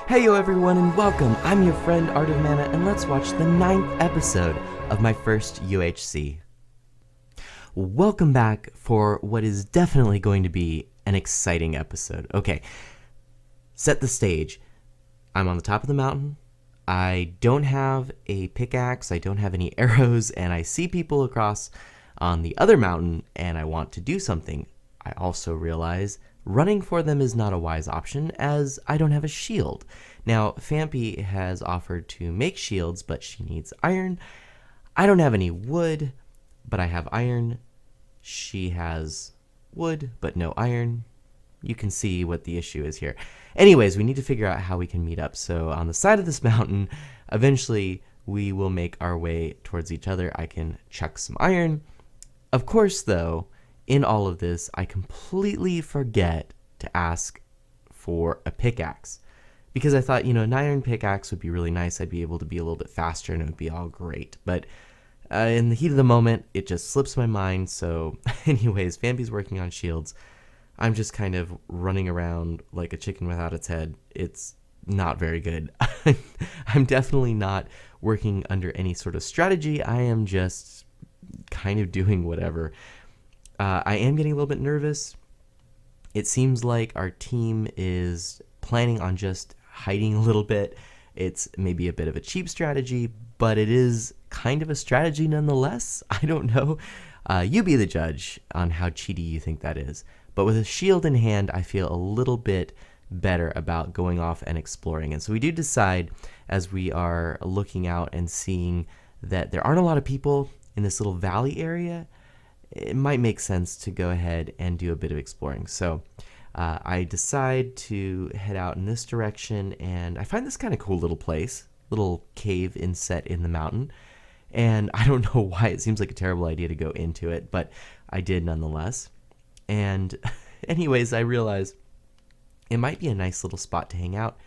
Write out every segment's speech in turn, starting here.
Heyo everyone and welcome, I'm your friend ARTOFMANA and let's watch the 9th episode of my first UHC. Welcome back for what is definitely going to be an exciting episode. Okay, set the stage. I'm on the top of the mountain, I don't have a pickaxe, I don't have any arrows, and I see people across on the other mountain and I want to do something. I also realize running for them is not a wise option as I don't have a shield. Now, Fampy has offered to make shields, but she needs iron. I don't have any wood, but I have iron. She has wood, but no iron. You can see what the issue is here. Anyways, we need to figure out how we can meet up. So on the side of this mountain, eventually we will make our way towards each other. I can chuck some iron. Of course, though, in all of this, I completely forget to ask for a pickaxe. Because I thought, an iron pickaxe would be really nice. I'd be able to be a little bit faster and it would be all great. But in the heat of the moment, it just slips my mind. So anyways, Fampy's working on shields. I'm just kind of running around like a chicken without its head. It's not very good. I'm definitely not working under any sort of strategy. I am just kind of doing whatever. I am getting a little bit nervous. It seems like our team is planning on just hiding a little bit. It's maybe a bit of a cheap strategy, but it is kind of a strategy nonetheless. I don't know. You be the judge on how cheaty you think that is. But with a shield in hand, I feel a little bit better about going off and exploring. And so we do decide, as we are looking out and seeing that there aren't a lot of people in this little valley area, it might make sense to go ahead and do a bit of exploring. So I decide to head out in this direction, and I find this kind of cool little place, little cave inset in the mountain. And I don't know why it seems like a terrible idea to go into it, but I did nonetheless. And anyways, I realize it might be a nice little spot to hang out,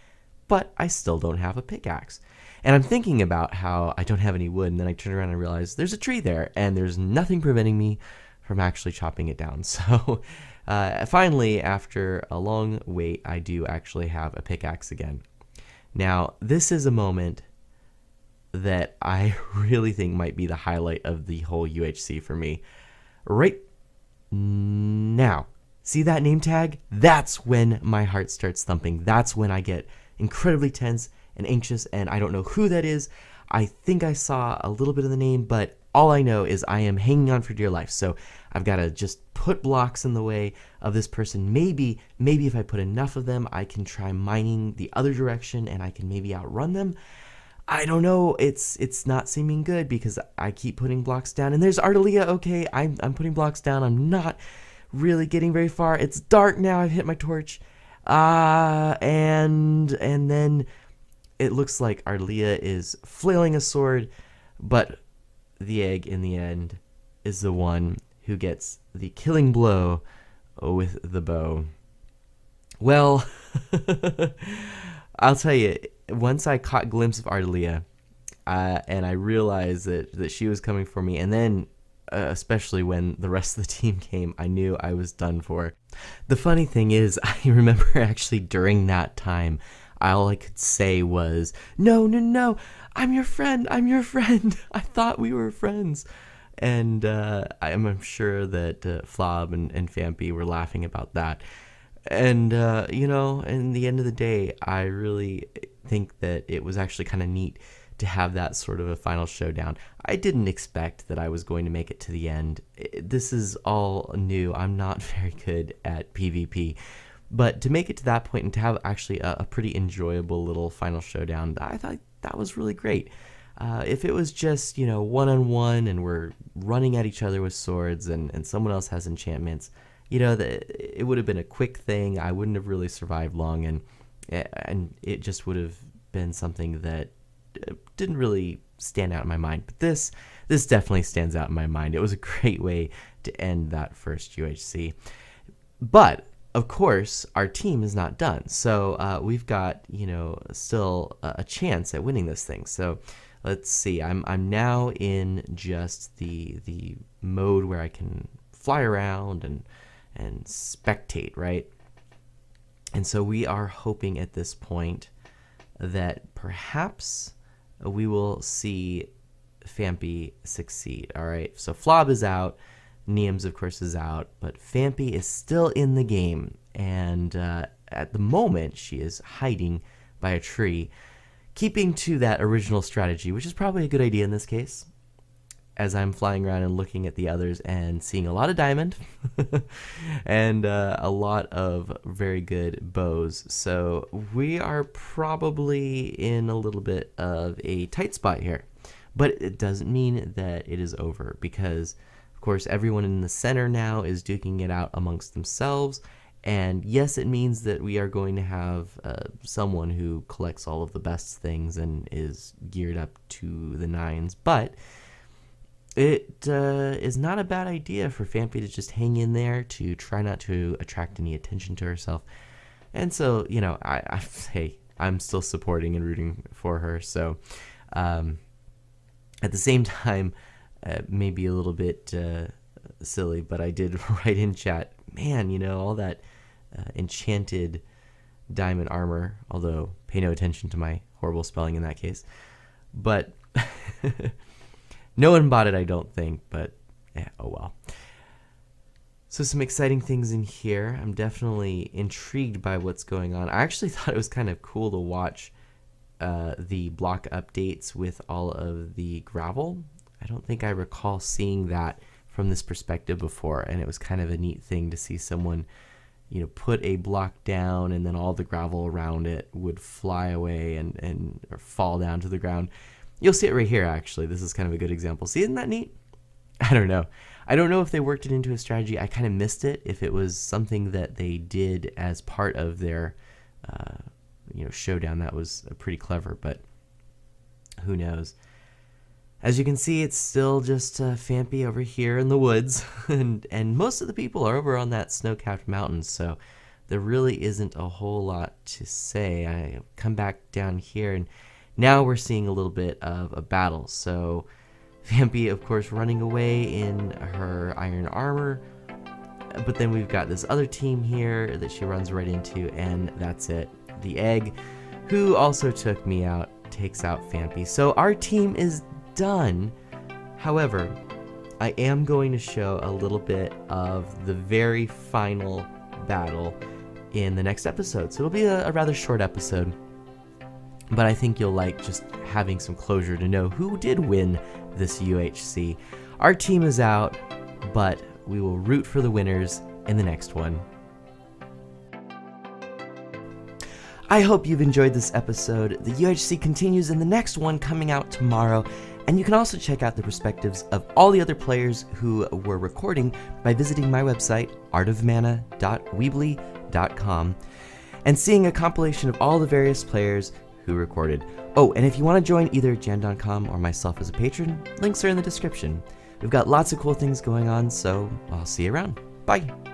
but I still don't have a pickaxe. And I'm thinking about how I don't have any wood, and then I turn around and realize there's a tree there, and there's nothing preventing me from actually chopping it down. So finally, after a long wait, I do actually have a pickaxe again. Now, this is a moment that I really think might be the highlight of the whole UHC for me. Right now, see that name tag? That's when my heart starts thumping. That's when I get incredibly tense and anxious, and I don't know who that is. I think I saw a little bit of the name, but all I know is I am hanging on for dear life. So I've got to just put blocks in the way of this person. Maybe if I put enough of them, I can try mining the other direction and I can maybe outrun them. I don't know. It's not seeming good because I keep putting blocks down. And there's Ardelia. Okay, I'm putting blocks down. I'm not really getting very far. It's dark now. I've hit my torch. And then it looks like Ardelia is flailing a sword, but the egg in the end is the one who gets the killing blow with the bow. Well, I'll tell you, once I caught a glimpse of Ardelia, and I realized that she was coming for me, and then especially when the rest of the team came, I knew I was done for. The funny thing is, I remember actually during that time, all I could say was, no, I'm your friend, I thought we were friends. And I'm sure that Flob and Fampy were laughing about that. And, in the end of the day, I really think that it was actually kind of neat to have that sort of a final showdown. I didn't expect that I was going to make it to the end. This is all new. I'm not very good at PvP. But to make it to that point and to have actually a pretty enjoyable little final showdown, I thought that was really great. If it was just, one-on-one and we're running at each other with swords and someone else has enchantments, it would have been a quick thing. I wouldn't have really survived long, and it just would have been something that didn't really stand out in my mind. But this definitely stands out in my mind. It was a great way to end that first UHC. But of course, our team is not done. So we've got, still a chance at winning this thing. So let's see. I'm now in just the mode where I can fly around and spectate, right? And so we are hoping at this point that perhaps we will see Fampy succeed. All right, so Flob is out, Niems of course is out, but Fampy is still in the game, and at the moment she is hiding by a tree, keeping to that original strategy, which is probably a good idea in this case, as I'm flying around and looking at the others and seeing a lot of diamond and a lot of very good bows. So we are probably in a little bit of a tight spot here, but it doesn't mean that it is over, because of course everyone in the center now is duking it out amongst themselves. And yes, it means that we are going to have someone who collects all of the best things and is geared up to the nines, but it is not a bad idea for Fampy to just hang in there, to try not to attract any attention to herself. And so, you know, hey, I'm still supporting and rooting for her. So at the same time, maybe a little bit silly, but I did write in chat, man, you know, all that enchanted diamond armor, although pay no attention to my horrible spelling in that case. But no one bought it, I don't think, but oh well. So some exciting things in here. I'm definitely intrigued by what's going on. I actually thought it was kind of cool to watch the block updates with all of the gravel. I don't think I recall seeing that from this perspective before, and it was kind of a neat thing to see someone, you know, put a block down and then all the gravel around it would fly away and or fall down to the ground. You'll see it right here, actually. This is kind of a good example. See, isn't that neat? I don't know. I don't know if they worked it into a strategy. I kind of missed it. If it was something that they did as part of their, you know, showdown, that was pretty clever, but who knows. As you can see, it's still just Fampy over here in the woods, and most of the people are over on that snow-capped mountain, so there really isn't a whole lot to say. I come back down here, and now we're seeing a little bit of a battle. So Fampy, of course, running away in her iron armor, but then we've got this other team here that she runs right into, and that's it. The egg, who also took me out, takes out Fampy. So our team is done. However, I am going to show a little bit of the very final battle in the next episode. So it'll be a rather short episode, but I think you'll like just having some closure to know who did win this UHC. Our team is out, but we will root for the winners in the next one. I hope you've enjoyed this episode. The UHC continues in the next one coming out tomorrow, and you can also check out the perspectives of all the other players who were recording by visiting my website, artofmana.weebly.com, and seeing a compilation of all the various players who recorded. Oh, and if you want to join either Jandoncom or myself as a patron, links are in the description. We've got lots of cool things going on, so I'll see you around. Bye!